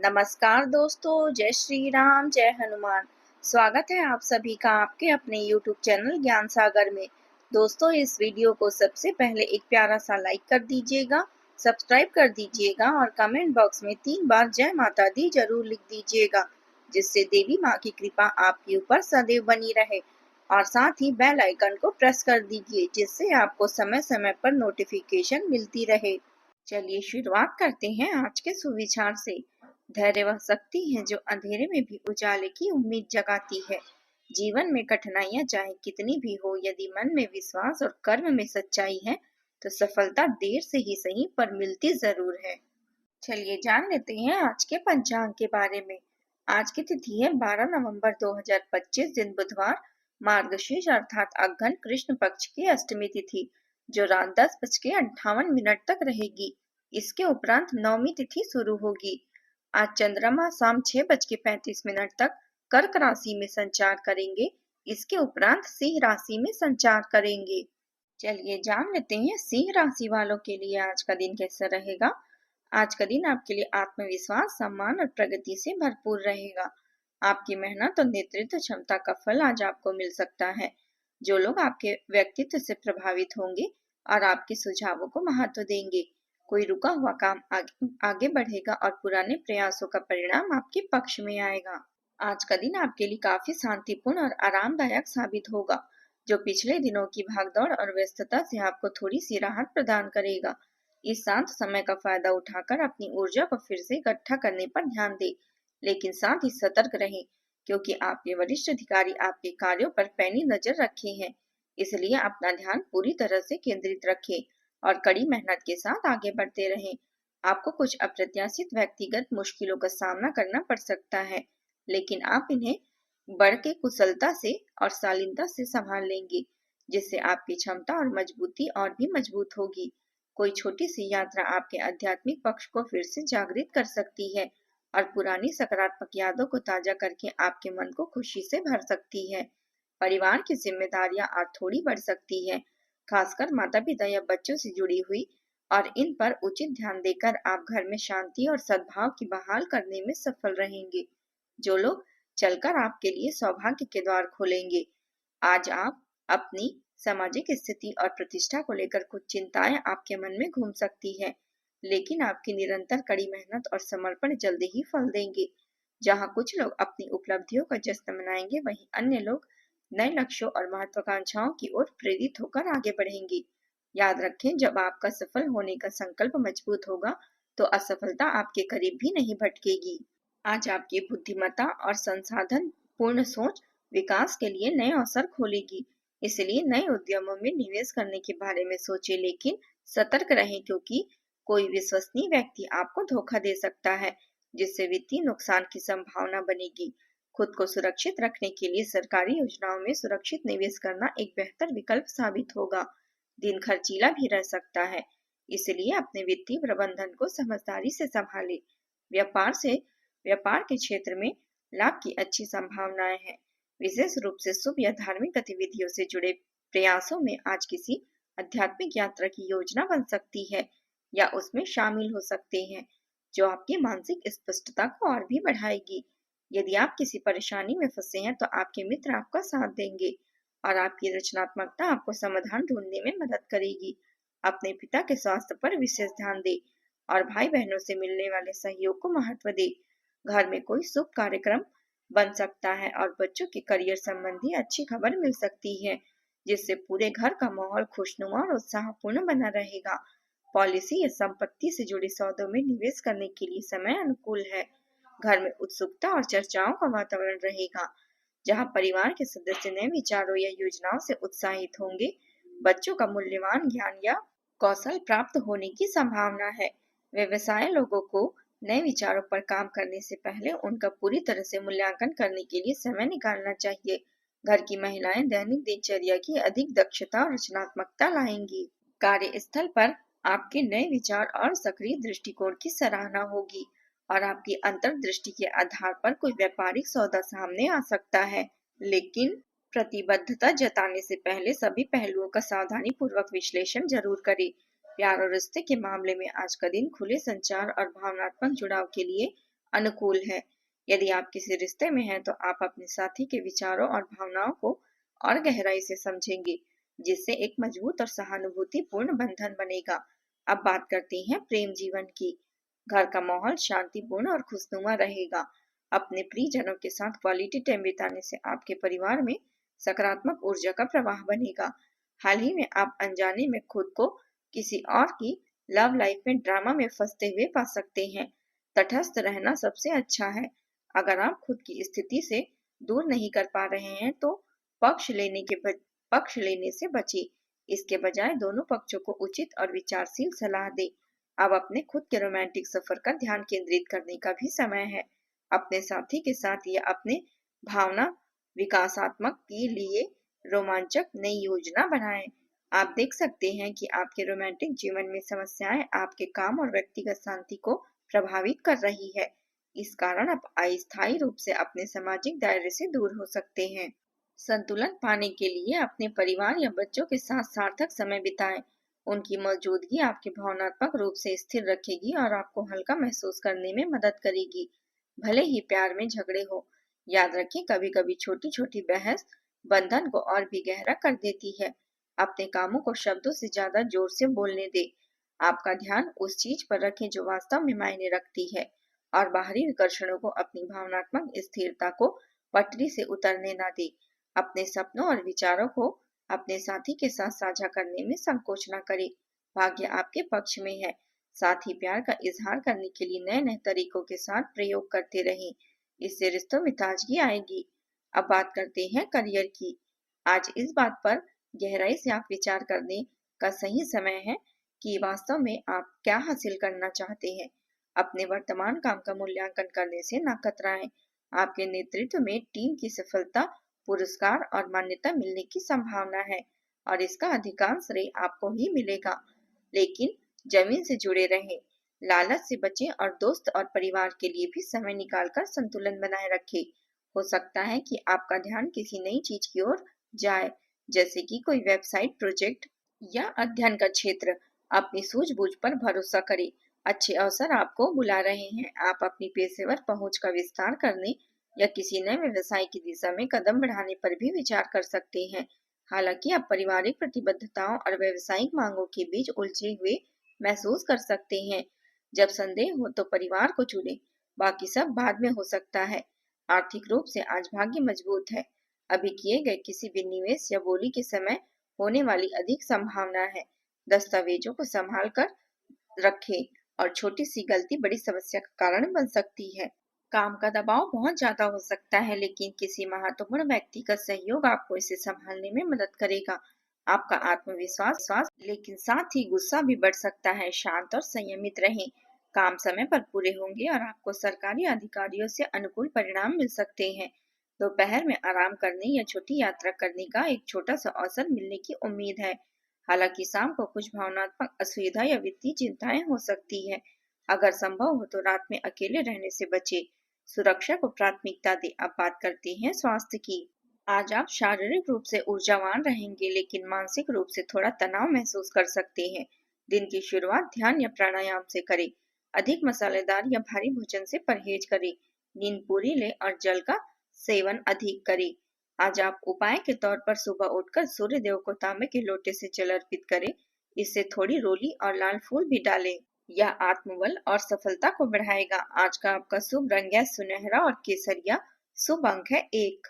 नमस्कार दोस्तों, जय श्री राम, जय हनुमान। स्वागत है आप सभी का आपके अपने YouTube चैनल ज्ञान सागर में। दोस्तों, इस वीडियो को सबसे पहले एक प्यारा सा लाइक कर दीजिएगा, सब्सक्राइब कर दीजिएगा और कमेंट बॉक्स में 3 बार जय माता दी जरूर लिख दीजिएगा, जिससे देवी माँ की कृपा आपके ऊपर सदैव बनी रहे। और साथ ही बेल आइकन को प्रेस कर दीजिए, जिससे आपको समय समय पर नोटिफिकेशन मिलती रहे। चलिए शुरुआत करते हैं आज के सुविचार से। धैर्य वह शक्ति है जो अंधेरे में भी उजाले की उम्मीद जगाती है। जीवन में कठिनाइयां चाहे कितनी भी हो, यदि मन में विश्वास और कर्म में सच्चाई है तो सफलता देर से ही सही पर मिलती जरूर है। चलिए जान लेते हैं आज के पंचांग के बारे में। आज की तिथि है 12 नवंबर 2025, दिन बुधवार, मार्गशीर्ष अर्थात अघ्न कृष्ण पक्ष की अष्टमी तिथि, जो रात 10:58 तक रहेगी। इसके उपरांत नवमी तिथि शुरू होगी। आज चंद्रमा शाम 6:35 तक कर्क राशि में संचार करेंगे। इसके उपरांत सिंह राशि में संचार करेंगे। चलिए जान लेते हैं सिंह राशि वालों के लिए आज का दिन कैसा रहेगा। आज का दिन आपके लिए आत्मविश्वास, सम्मान और प्रगति से भरपूर रहेगा। आपकी मेहनत और नेतृत्व क्षमता का फल आज आपको मिल सकता है। जो लोग आपके व्यक्तित्व से प्रभावित होंगे और आपके सुझावों को महत्व देंगे। कोई रुका हुआ काम आगे बढ़ेगा और पुराने प्रयासों का परिणाम आपके पक्ष में आएगा। आज का दिन आपके लिए काफी शांतिपूर्ण और आरामदायक साबित होगा, जो पिछले दिनों की भागदौड़ और व्यस्तता से आपको थोड़ी सी राहत प्रदान करेगा। इस शांत समय का फायदा उठाकर अपनी ऊर्जा को फिर से इकट्ठा करने पर ध्यान दें, लेकिन साथ ही सतर्क रहें, क्योंकि आपके वरिष्ठ अधिकारी आपके कार्यों पर पैनी नजर रखे हैं। इसलिए अपना ध्यान पूरी तरह से केंद्रित रखें और कड़ी मेहनत के साथ आगे बढ़ते रहें। आपको कुछ अप्रत्याशित व्यक्तिगत मुश्किलों का सामना करना पड़ सकता है, लेकिन आप इन्हें बढ़ के कुशलता से और शालीनता से संभाल लेंगे, जिससे आपकी क्षमता और मजबूती और भी मजबूत होगी। कोई छोटी सी यात्रा आपके आध्यात्मिक पक्ष को फिर से जागृत कर सकती है और पुरानी सकारात्मक यादों को ताजा करके आपके मन को खुशी से भर सकती है। परिवार की जिम्मेदारियां और थोड़ी बढ़ सकती है, खासकर माता पिता या बच्चों से जुड़ी हुई, और इन पर उचित ध्यान देकर आप घर में शांति और सद्भाव की बहाल करने में सफल रहेंगे। जो लोग चलकर आपके लिए सौभाग्य के द्वार खोलेंगे। आज आप अपनी सामाजिक स्थिति और प्रतिष्ठा को लेकर कुछ चिंताएं आपके मन में घूम सकती है, लेकिन आपकी निरंतर कड़ी मेहनत और समर्पण जल्दी ही फल देंगे। जहां कुछ लोग अपनी उपलब्धियों का जश्न मनाएंगे, वहीं अन्य लोग नए लक्ष्यों और महत्वाकांक्षाओं की ओर प्रेरित होकर आगे बढ़ेंगे। याद रखें, जब आपका सफल होने का संकल्प मजबूत होगा तो असफलता आपके करीब भी नहीं भटकेगी। आज आपकी बुद्धिमत्ता और संसाधन पूर्ण सोच विकास के लिए नए अवसर खोलेगी। इसलिए नए उद्यमों में निवेश करने के बारे में सोचें, लेकिन सतर्क रहें, क्योंकि कोई विश्वसनीय व्यक्ति आपको धोखा दे सकता है, जिससे वित्तीय नुकसान की संभावना बनेगी। खुद को सुरक्षित रखने के लिए सरकारी योजनाओं में सुरक्षित निवेश करना एक बेहतर विकल्प साबित होगा। दिन खर्चीला भी रह सकता है, इसलिए अपने वित्तीय प्रबंधन को समझदारी से संभालें। व्यापार के क्षेत्र में लाभ की अच्छी संभावनाएं हैं। विशेष रूप से शुभ या धार्मिक गतिविधियों से जुड़े प्रयासों में आज किसी आध्यात्मिक यात्रा की योजना बन सकती है या उसमें शामिल हो सकते हैं, जो आपकी मानसिक स्पष्टता को और भी बढ़ाएगी। यदि आप किसी परेशानी में फंसे हैं तो आपके मित्र आपका साथ देंगे और आपकी रचनात्मकता आपको समाधान ढूंढने में मदद करेगी। अपने पिता के स्वास्थ्य पर विशेष ध्यान दें और भाई बहनों से मिलने वाले सहयोग को महत्व दें। घर में कोई शुभ कार्यक्रम बन सकता है और बच्चों के करियर संबंधी अच्छी खबर मिल सकती है, जिससे पूरे घर का माहौल खुशनुमा और उत्साहपूर्ण बना रहेगा। पॉलिसी या संपत्ति से जुड़े सौदों में निवेश करने के लिए समय अनुकूल है। घर में उत्सुकता और चर्चाओं का वातावरण रहेगा, जहां परिवार के सदस्य नए विचारों या योजनाओं से उत्साहित होंगे। बच्चों का मूल्यवान ज्ञान या कौशल प्राप्त होने की संभावना है। व्यवसाय लोगों को नए विचारों पर काम करने से पहले उनका पूरी तरह से मूल्यांकन करने के लिए समय निकालना चाहिए। घर की महिलाएं दैनिक दिनचर्या की अधिक दक्षता और रचनात्मकता लाएंगी। कार्यस्थल पर आपके नए विचार और सक्रिय दृष्टिकोण की सराहना होगी और आपकी अंतर्दृष्टि के आधार पर कोई व्यापारिक सौदा सामने आ सकता है, लेकिन प्रतिबद्धता जताने से पहले सभी पहलुओं का सावधानी पूर्वक विश्लेषण जरूर करें। प्यार और रिश्ते के मामले में आज का दिन खुले संचार और भावनात्मक जुड़ाव के लिए अनुकूल है। यदि आप किसी रिश्ते में हैं तो आप अपने साथी के विचारों और भावनाओं को और गहराई से समझेंगे, जिससे एक मजबूत और सहानुभूतिपूर्ण बंधन बनेगा। अब बात करते हैं प्रेम जीवन की। घर का माहौल शांतिपूर्ण और खुशनुमा रहेगा। अपने प्रियजनों के साथ क्वालिटी टाइम बिताने से आपके परिवार में सकारात्मक ऊर्जा का प्रवाह बनेगा। हाल ही में आप अनजाने में खुद को किसी और की लव लाइफ में ड्रामा में फंसते हुए पा सकते हैं। तटस्थ रहना सबसे अच्छा है। अगर आप खुद की स्थिति से दूर नहीं कर पा रहे हैं तो पक्ष लेने से बचें। इसके बजाय दोनों पक्षों को उचित और विचारशील सलाह दें। अब अपने खुद के रोमांटिक सफर का ध्यान केंद्रित करने का भी समय है। अपने साथी के साथ या अपने भावना विकासात्मक के लिए रोमांचक नई योजना बनाएं। आप देख सकते हैं कि आपके रोमांटिक जीवन में समस्याएं आपके काम और व्यक्तिगत शांति को प्रभावित कर रही है। इस कारण आप अस्थायी रूप से अपने सामाजिक दायरे से दूर हो सकते हैं। संतुलन पाने के लिए अपने परिवार या बच्चों के साथ सार्थक समय बिताएं। उनकी मौजूदगी आपके भावनात्मक रूप से स्थिर रखेगी और आपको हल्का महसूस करने में मदद करेगी, भले ही प्यार में झगड़े हो। याद रखें, कभी कभी छोटी छोटी बहस बंधन को और भी गहरा कर देती है। अपने कामों को शब्दों से ज्यादा जोर से बोलने दे। आपका ध्यान उस चीज पर रखें जो वास्तव में मायने रखती है, और बाहरी विकर्षणों को अपनी भावनात्मक स्थिरता को पटरी से उतरने न दे। अपने सपनों और विचारों को अपने साथी के साथ साझा करने में संकोच न करें। भाग्य आपके पक्ष में है। साथ ही प्यार का इजहार करने के लिए नए नए तरीकों के साथ प्रयोग करते रहें। इससे रिश्तों में ताजगी आएगी। अब बात करते हैं करियर की। आज इस बात पर गहराई से आप विचार करने का सही समय है कि वास्तव में आप क्या हासिल करना चाहते हैं। अपने वर्तमान काम का मूल्यांकन करने से न कतराएं। आपके नेतृत्व में टीम की सफलता, पुरस्कार और मान्यता मिलने की संभावना है, और इसका अधिकांश श्रेय आपको ही मिलेगा। लेकिन जमीन से जुड़े रहें, लालच से बचें और दोस्त और परिवार के लिए भी समय निकालकर संतुलन बनाए रखें। हो सकता है कि आपका ध्यान किसी नई चीज की ओर जाए, जैसे कि कोई वेबसाइट प्रोजेक्ट या अध्ययन का क्षेत्र। अपनी सूझबूझ पर भरोसा करें। अच्छे अवसर आपको बुला रहे हैं। आप अपनी पेशेवर पहुंच का विस्तार करने या किसी नए व्यवसाय की दिशा में कदम बढ़ाने पर भी विचार कर सकते हैं। हालांकि आप पारिवारिक प्रतिबद्धताओं और व्यावसायिक मांगों के बीच उलझे हुए महसूस कर सकते हैं। जब संदेह हो तो परिवार को चुनें, बाकी सब बाद में हो सकता है। आर्थिक रूप से आज भाग्य मजबूत है। अभी किए गए किसी भी निवेश या बोली के समय होने वाली अधिक संभावना है। दस्तावेजों को संभाल कर रखें, और छोटी सी गलती बड़ी समस्या का कारण बन सकती है। काम का दबाव बहुत ज्यादा हो सकता है, लेकिन किसी महत्वपूर्ण व्यक्ति का सहयोग आपको इसे संभालने में मदद करेगा। आपका आत्मविश्वास लेकिन साथ ही गुस्सा भी बढ़ सकता है। शांत और संयमित रहें। काम समय पर पूरे होंगे और आपको सरकारी अधिकारियों से अनुकूल परिणाम मिल सकते हैं। दोपहर में आराम करने या छोटी यात्रा करने का एक छोटा सा अवसर मिलने की उम्मीद है। हालांकि शाम को कुछ भावनात्मक असुविधा या वित्तीय चिंताएं हो सकती है। अगर संभव हो तो रात में अकेले रहने से बचें। सुरक्षा को प्राथमिकता दें। अब बात करते हैं स्वास्थ्य की। आज आप शारीरिक रूप से ऊर्जावान रहेंगे, लेकिन मानसिक रूप से थोड़ा तनाव महसूस कर सकते हैं। दिन की शुरुआत ध्यान या प्राणायाम से करें। अधिक मसालेदार या भारी भोजन से परहेज करें। नींद पूरी लें और जल का सेवन अधिक करें। आज आप उपाय के तौर पर सुबह उठकर सूर्य देव को तांबे के लोटे से जल अर्पित करें। इससे थोड़ी रोली और लाल फूल भी डालें। यह आत्मबल और सफलता को बढ़ाएगा। आज का आपका शुभ रंग है सुनहरा और केसरिया। शुभ अंक है 1।